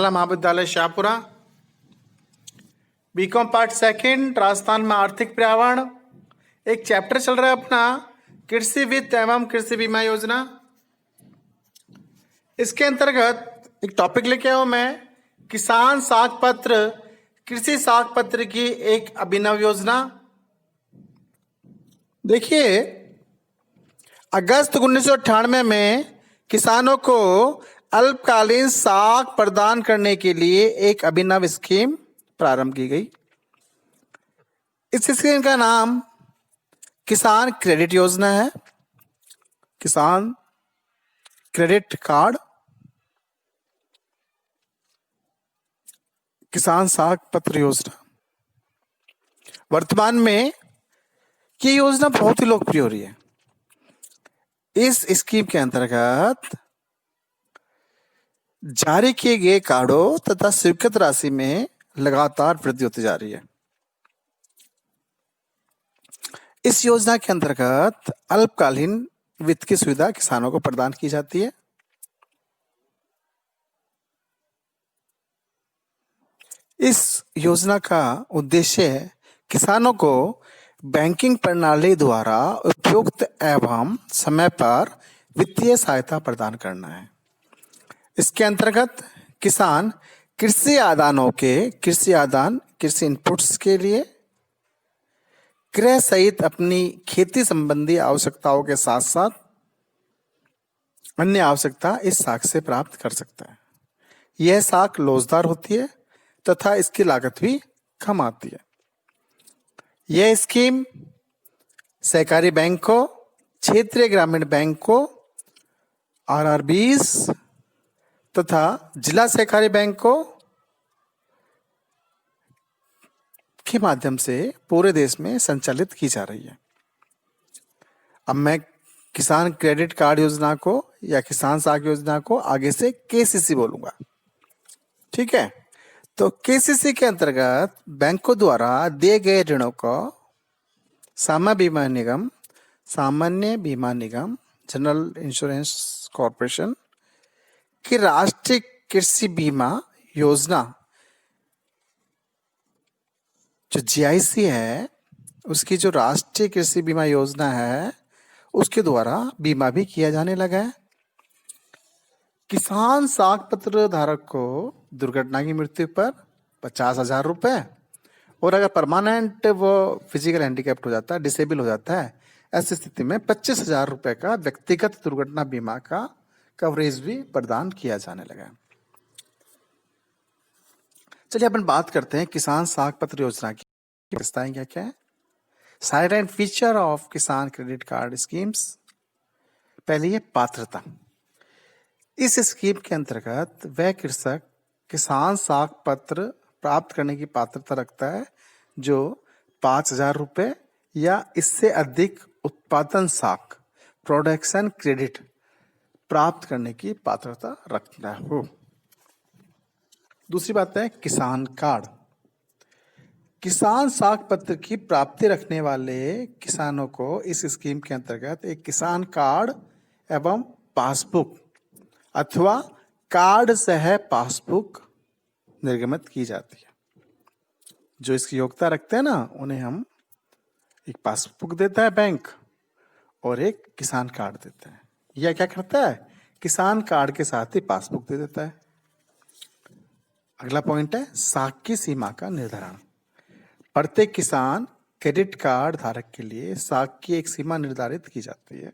महिला Mahavidyalaya Shahpura, BCom part second, Rajasthan में आर्थिक पर्यावरण। एक चैप्टर चल रहा है अपना कृषि वित्त एवं कृषि बीमा योजना। इसके अंतर्गत एक टॉपिक लेके आया हूं मैं, किसान साख पत्र कृषि साख पत्र की एक अभिनव योजना। देखिए, अगस्त 1998 में किसानों को अल्पकालीन साख प्रदान करने के लिए एक अभिनव स्कीम प्रारंभ की गई। इस स्कीम का नाम किसान क्रेडिट योजना है, किसान क्रेडिट कार्ड, किसान साख पत्र योजना। वर्तमान में ये योजना बहुत ही लोकप्रिय हो रही है। इस स्कीम के अंतर्गत जारी किए गए कार्डों तथा स्वीकृत राशि में लगातार वृद्धि होती जा रही है। इस योजना के अंतर्गत अल्पकालीन वित्त की सुविधा किसानों को प्रदान की जाती है। इस योजना का उद्देश्य है किसानों को बैंकिंग प्रणाली द्वारा उपयुक्त एवं समय पर वित्तीय सहायता प्रदान करना है। इसके अंतर्गत किसान कृषि इनपुट्स के लिए क्रय सहित अपनी खेती संबंधी आवश्यकताओं के साथ साथ अन्य आवश्यकता इस साख से प्राप्त कर सकता है। यह साख लोचदार होती है तथा इसकी लागत भी कम आती है। यह स्कीम सहकारी बैंकों, क्षेत्रीय ग्रामीण बैंकों, आरआरबीज तथा जिला सहकारी बैंकों के माध्यम से पूरे देश में संचालित की जा रही है। अब मैं किसान क्रेडिट कार्ड योजना को या किसान साख योजना को आगे से केसीसी बोलूंगा, ठीक है। तो केसीसी के अंतर्गत बैंकों द्वारा दिए गए ऋणों को सामान्य बीमा निगम, जनरल इंश्योरेंस कॉर्पोरेशन की राष्ट्रीय कृषि बीमा योजना जो जीआईसी है, उसकी जो राष्ट्रीय कृषि बीमा योजना है उसके द्वारा बीमा भी किया जाने लगा है। किसान साख पत्र धारक को दुर्घटना की मृत्यु पर 50,000 रुपए, और अगर परमानेंट वो फिजिकल हैंडीकैप्ड हो जाता है, डिसेबल हो जाता है, ऐसी स्थिति में 25,000 रुपए का व्यक्तिगत दुर्घटना बीमा का कवरेज भी प्रदान किया जाने लगा है। चलिए अपन बात करते हैं किसान साख पत्र योजना की विशेषताएं क्या क्या है। साइड एंड फीचर ऑफ किसान क्रेडिट कार्ड स्कीम्स। पहले ये पात्रता। इस स्कीम के अंतर्गत वह कृषक किसान साख पत्र प्राप्त करने की पात्रता रखता है जो 5,000 रुपए या इससे अधिक उत्पादन साख प्रोडक्शन क्रेडिट प्राप्त करने की पात्रता रखता हो। दूसरी बात है किसान कार्ड। किसान साख पत्र की प्राप्ति रखने वाले किसानों को इस स्कीम के अंतर्गत एक किसान कार्ड एवं पासबुक अथवा कार्ड सह पासबुक निर्गमित की जाती है। जो इसकी योग्यता रखते हैं ना, उन्हें हम एक पासबुक देता है बैंक और एक किसान कार्ड देता है। यह क्या करता है, किसान कार्ड के साथ ही पासबुक दे देता है। अगला पॉइंट है साख की सीमा का निर्धारण। प्रत्येक किसान क्रेडिट कार्ड धारक के लिए साख की एक सीमा निर्धारित की जाती है।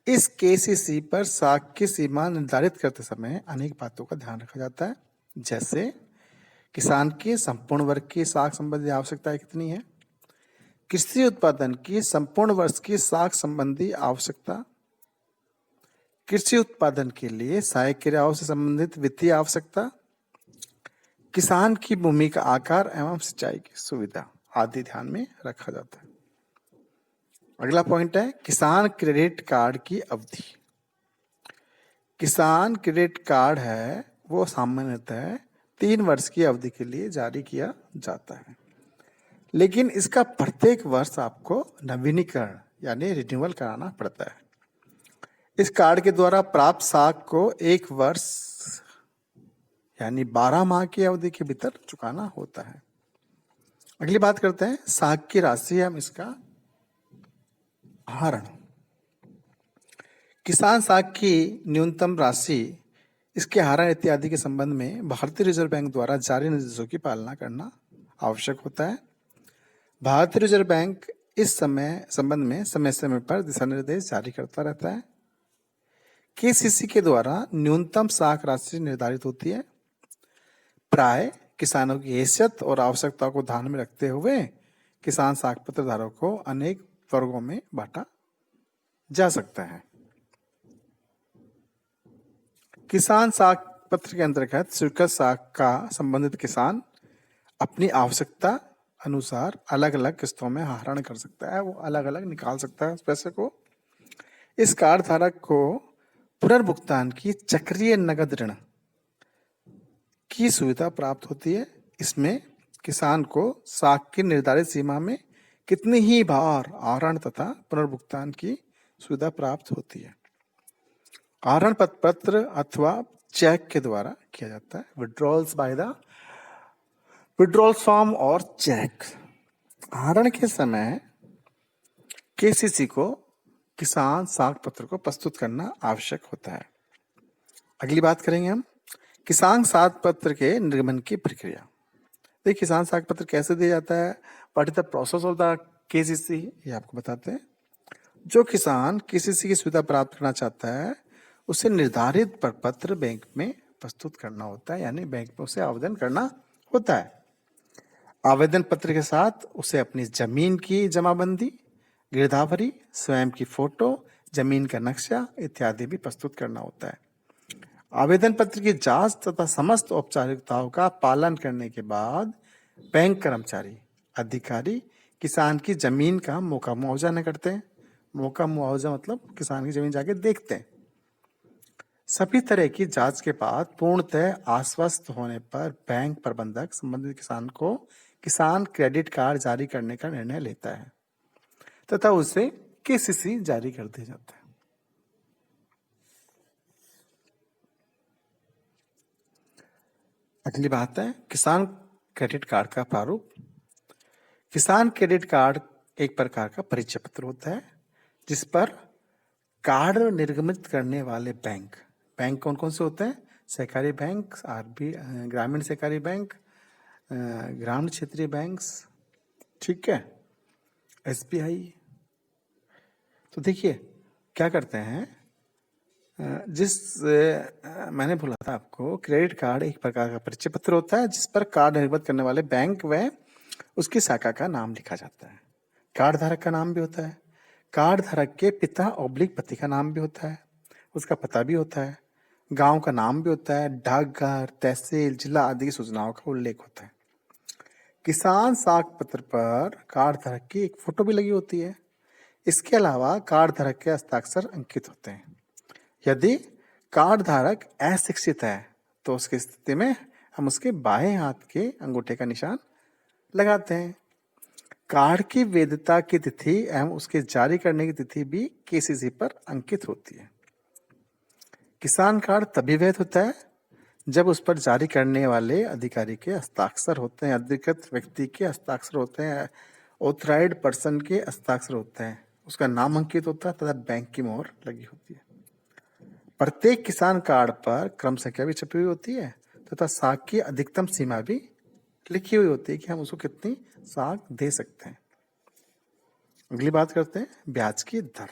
इस केसीसी पर साख की सीमा निर्धारित करते समय अनेक बातों का ध्यान रखा जाता है, जैसे किसान की संपूर्ण वर्ग की साख संबंधी आवश्यकताएं कितनी है, कृषि उत्पादन की संपूर्ण वर्ष की साख संबंधी आवश्यकता, कृषि उत्पादन के लिए सहायक क्रियाओं से संबंधित वित्तीय आवश्यकता, किसान की भूमि का आकार एवं सिंचाई की सुविधा आदि ध्यान में रखा जाता है। अगला पॉइंट है किसान क्रेडिट कार्ड की अवधि। किसान क्रेडिट कार्ड है वो सामान्यतः 3 वर्ष की अवधि के लिए जारी किया जाता है, लेकिन इसका प्रत्येक वर्ष आपको नवीनीकरण यानी रिन्यूअल कराना पड़ता है। इस कार्ड के द्वारा प्राप्त साख को 1 वर्ष यानी 12 माह की अवधि के भीतर चुकाना होता है। अगली बात करते हैं साख की राशि एवं इसका आहरण। किसान साख की न्यूनतम राशि, इसके आहरण इत्यादि के संबंध में भारतीय रिजर्व बैंक द्वारा जारी निर्देशों की पालना करना आवश्यक होता है। भारतीय रिजर्व बैंक इस संबंध में समय समय पर दिशा निर्देश जारी करता रहता है। केसीसी के द्वारा न्यूनतम साख राशि निर्धारित होती है। प्राय किसानों की हैसियत और आवश्यकता को ध्यान में रखते हुए किसान साख पत्र धारक को अनेक वर्गों में बांटा जा सकता है। किसान साख पत्र के अंतर्गत स्वीकृत साख का संबंधित किसान अपनी आवश्यकता अनुसार अलग अलग किस्तों में आहरण कर सकता है, वो अलग अलग निकाल सकता है उस पैसे को। इस कार्ड धारक को पुनर्भुगतान की चक्रीय नगद ऋण की सुविधा प्राप्त होती है। इसमें किसान को साख की निर्धारित सीमा में कितनी ही बार आहरण तथा पुनर्भुगतान की सुविधा प्राप्त होती है। आहरण पत्र अथवा चेक के द्वारा किया जाता है। Withdrawals by the withdrawal form और चेक। आहरण के समय केसीसी को किसान साख पत्र को प्रस्तुत करना आवश्यक होता है। अगली बात करेंगे हम किसान साख पत्र के निर्गमन की प्रक्रिया। देखिए किसान साख पत्र कैसे दिया जाता है, what is the process of the KCC, ये आपको बताते हैं। जो किसान केसीसी की सुविधा प्राप्त करना चाहता है उसे निर्धारित प्रपत्र बैंक में प्रस्तुत करना होता है, यानी बैंक में उसे आवेदन करना होता है। आवेदन पत्र के साथ उसे अपनी जमीन की जमाबंदी, गिरदावरी, स्वयं की फोटो, जमीन का नक्शा इत्यादि भी प्रस्तुत करना होता है। आवेदन पत्र की जांच तथा समस्त औपचारिकताओं का पालन करने के बाद बैंक कर्मचारी अधिकारी किसान की जमीन का मौका मुआवजा न करते हैं। मौका मुआवजा मतलब किसान की जमीन जाके देखते हैं। सभी तरह की जांच के बाद पूर्णतः आश्वस्त होने पर बैंक प्रबंधक संबंधित किसान को किसान क्रेडिट कार्ड जारी करने का निर्णय लेता है तथा उसे केसीसी जारी कर दिया जाता है। अगली बात है किसान क्रेडिट कार्ड का प्रारूप। किसान क्रेडिट कार्ड एक प्रकार का परिचय पत्र होता है जिस पर कार्ड निर्गमित करने वाले बैंक कौन कौन से होते हैं? सहकारी बैंक, आरबी ग्रामीण सहकारी बैंक, ग्रामीण क्षेत्रीय बैंक्स, ठीक है, एसबीआई। तो देखिए क्या करते हैं, मैंने बोला था आपको क्रेडिट कार्ड एक प्रकार का परिचय पत्र होता है जिस पर कार्ड निर्गत करने वाले बैंक व उसकी शाखा का नाम लिखा जाता है। कार्ड धारक का नाम भी होता है, कार्ड धारक के पिता ऑब्लिक पति का नाम भी होता है, उसका पता भी होता है, गांव का नाम भी होता है, डाकघर, तहसील, जिला आदि की सूचनाओं का उल्लेख होता है। किसान साख पत्र पर कार्ड धारक की एक फोटो भी लगी होती है। इसके अलावा कार्ड धारक के हस्ताक्षर अंकित होते हैं। यदि कार्ड धारक अशिक्षित है तो उसकी स्थिति में हम उसके बाएं हाथ के अंगूठे का निशान लगाते हैं। कार्ड की वैधता की तिथि एवं उसके जारी करने की तिथि भी केसीसी पर अंकित होती है। किसान कार्ड तभी वैध होता है जब उस पर जारी करने वाले अधिकारी के हस्ताक्षर होते हैं, अधिकृत व्यक्ति के हस्ताक्षर होते हैं, ऑथराइज्ड पर्सन के हस्ताक्षर होते हैं, उसका नाम अंकित होता है तथा बैंक की मोहर लगी होती है। प्रत्येक किसान कार्ड पर क्रम संख्या भी छपी हुई होती है तथा साख की अधिकतम सीमा भी लिखी हुई होती है कि हम उसको कितनी साख दे सकते हैं। अगली बात करते हैं ब्याज की दर।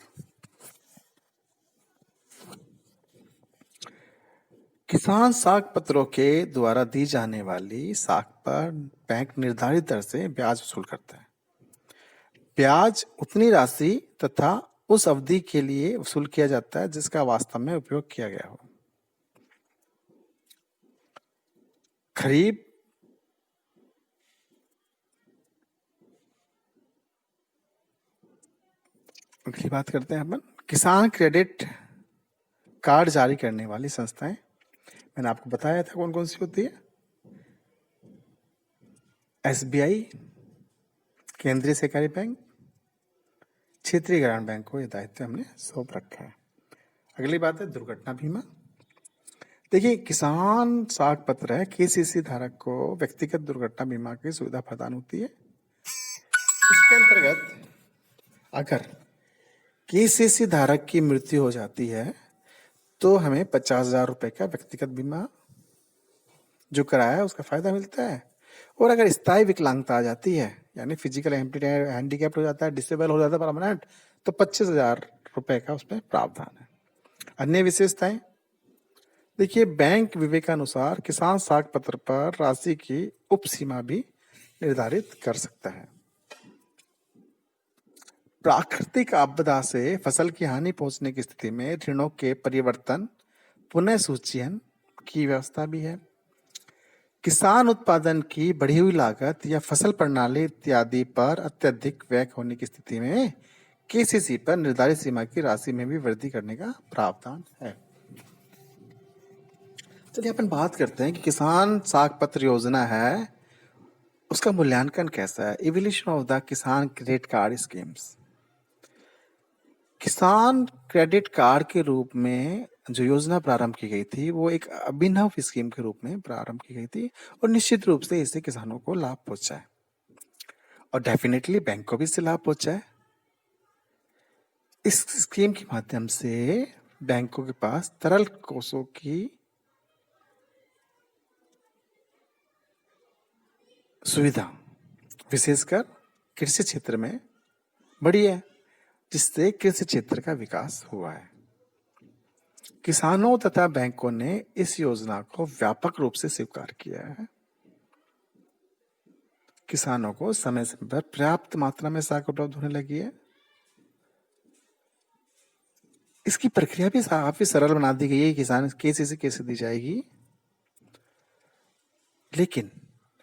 किसान साख पत्रों के द्वारा दी जाने वाली साख पर बैंक निर्धारित दर से ब्याज वसूल करता है। ब्याज उतनी राशि तथा उस अवधि के लिए वसूल किया जाता है जिसका वास्तव में उपयोग किया गया हो। खरीद अगली बात करते हैं अपन किसान क्रेडिट कार्ड जारी करने वाली संस्थाएं। मैंने आपको बताया था कौन कौन सी होती है। एसबीआई, केंद्रीय सहकारी बैंक, क्षेत्रीय ग्रामीण बैंक को यह दायित्व हमने सौंप रखा है। अगली बात है दुर्घटना बीमा। देखिए, किसान साख पत्र है, केसीसी धारक को व्यक्तिगत दुर्घटना बीमा की सुविधा प्रदान होती है। इसके अंतर्गत अगर केसीसी धारक की मृत्यु हो जाती है तो हमें 50,000 रुपए का व्यक्तिगत बीमा जो कराया है उसका फायदा मिलता है। और अगर स्थायी विकलांगता आ जाती है, यानी फिजिकल हैंडीकैप्ड हो जाता है, डिसेबल हो जाता है परमानेंट, तो 25,000 रुपए का उसमें प्रावधान है। अन्य विशेषताएं देखिए, बैंक विवेकानुसार किसान साख पत्र पर राशि की उप सीमा भी निर्धारित कर सकता है। प्राकृतिक आपदा से फसल की हानि पहुंचने की स्थिति में ऋणों के परिवर्तन पुनः सूचीयन की व्यवस्था भी है। किसान उत्पादन की बढ़ी हुई लागत या फसल प्रणाली इत्यादि पर अत्यधिक व्यय होने की स्थिति में केसीसी पर निर्धारित सीमा की राशि में भी वृद्धि करने का प्रावधान है। चलिए अपन बात करते हैं कि किसान साख पत्र योजना है, उसका मूल्यांकन कैसा है। इवोल्यूशन ऑफ द किसान क्रेडिट कार्ड स्कीम्स। किसान क्रेडिट कार्ड के रूप में जो योजना प्रारंभ की गई थी वो एक अभिनव स्कीम के रूप में प्रारंभ की गई थी और निश्चित रूप से इससे किसानों को लाभ पहुंचा है और डेफिनेटली बैंक को भी इससे लाभ पहुंचा है। इस स्कीम के माध्यम से बैंकों के पास तरल कोषों की सुविधा विशेषकर कृषि क्षेत्र में बढ़ी है, जिससे कृषि क्षेत्र का विकास हुआ है। किसानों तथा बैंकों ने इस योजना को व्यापक रूप से स्वीकार किया है। किसानों को समय समय पर पर्याप्त मात्रा में साख उपलब्ध होने लगी है। इसकी प्रक्रिया भी काफी सरल बना दी गई है। किसान केसीसी कैसे दी जाएगी, लेकिन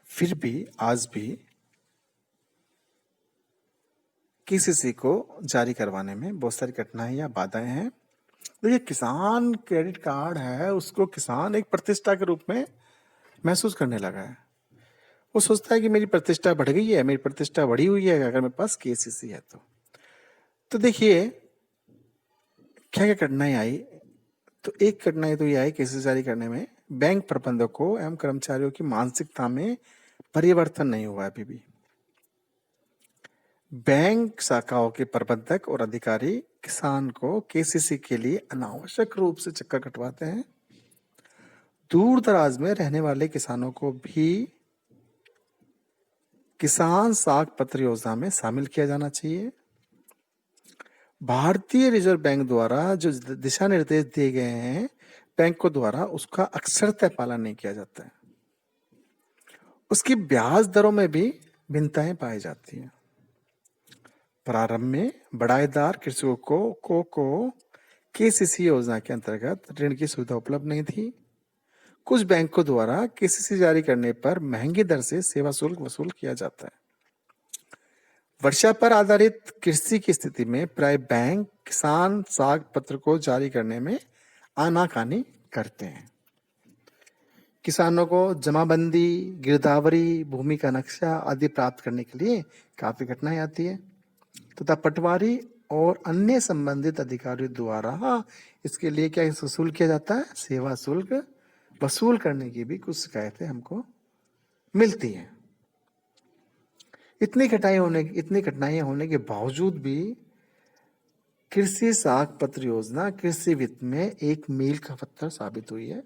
फिर भी आज भी केसीसी को जारी करवाने में बहुत सारी कठिनाइयां या बाधाएं हैं। देखिए, किसान क्रेडिट कार्ड है, उसको किसान एक प्रतिष्ठा के रूप में महसूस करने लगा है। वो सोचता है कि मेरी प्रतिष्ठा बढ़ गई है, मेरी प्रतिष्ठा बढ़ी हुई है अगर मेरे पास केसीसी है तो देखिए क्या क्या कठिनाई आई। तो एक कठिनाई तो ये आई केसीसी जारी करने में बैंक प्रबंधकों एवं कर्मचारियों की मानसिकता में परिवर्तन नहीं हुआ अभी भी। बैंक शाखाओं के प्रबंधक और अधिकारी किसान को केसीसी के लिए अनावश्यक रूप से चक्कर कटवाते हैं। दूर दराज में रहने वाले किसानों को भी किसान साख पत्र योजना में शामिल किया जाना चाहिए। भारतीय रिजर्व बैंक द्वारा जो दिशा निर्देश दिए गए हैं बैंकों द्वारा, उसका अक्षरतः पालन नहीं किया जाता है। उसकी ब्याज दरों में भी भिन्नताएं पाई जाती हैं। प्रारंभ में बढ़ाईदार कृषकों को केसीसी योजना के अंतर्गत ऋण की सुविधा उपलब्ध नहीं थी। कुछ बैंकों द्वारा केसीसी जारी करने पर महंगी दर से सेवा शुल्क वसूल किया जाता है। वर्षा पर आधारित कृषि की स्थिति में प्राय बैंक किसान साख पत्र को जारी करने में आनाकानी करते हैं। किसानों को जमाबंदी, गिरदावरी, भूमि का नक्शा आदि प्राप्त करने के लिए काफी कठिनाई आती है तथा पटवारी और अन्य संबंधित अधिकारियों द्वारा इसके लिए क्या वसूल किया जाता है, सेवा शुल्क वसूल करने की भी कुछ शिकायतें हमको मिलती हैं। इतनी कठिनाइयां होने के बावजूद भी कृषि साख पत्र योजना कृषि वित्त में एक मील का पत्थर साबित हुई है।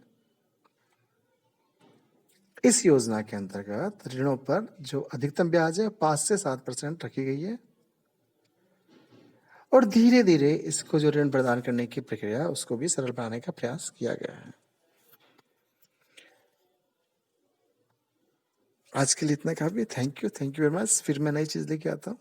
इस योजना के अंतर्गत ऋणों पर जो अधिकतम ब्याज है 5 से 7% रखी गई है और धीरे धीरे इसको जो ऋण प्रदान करने की प्रक्रिया है उसको भी सरल बनाने का प्रयास किया गया है। आज के लिए इतना काफी। Thank you very much. फिर मैं नई चीज लेके आता हूँ।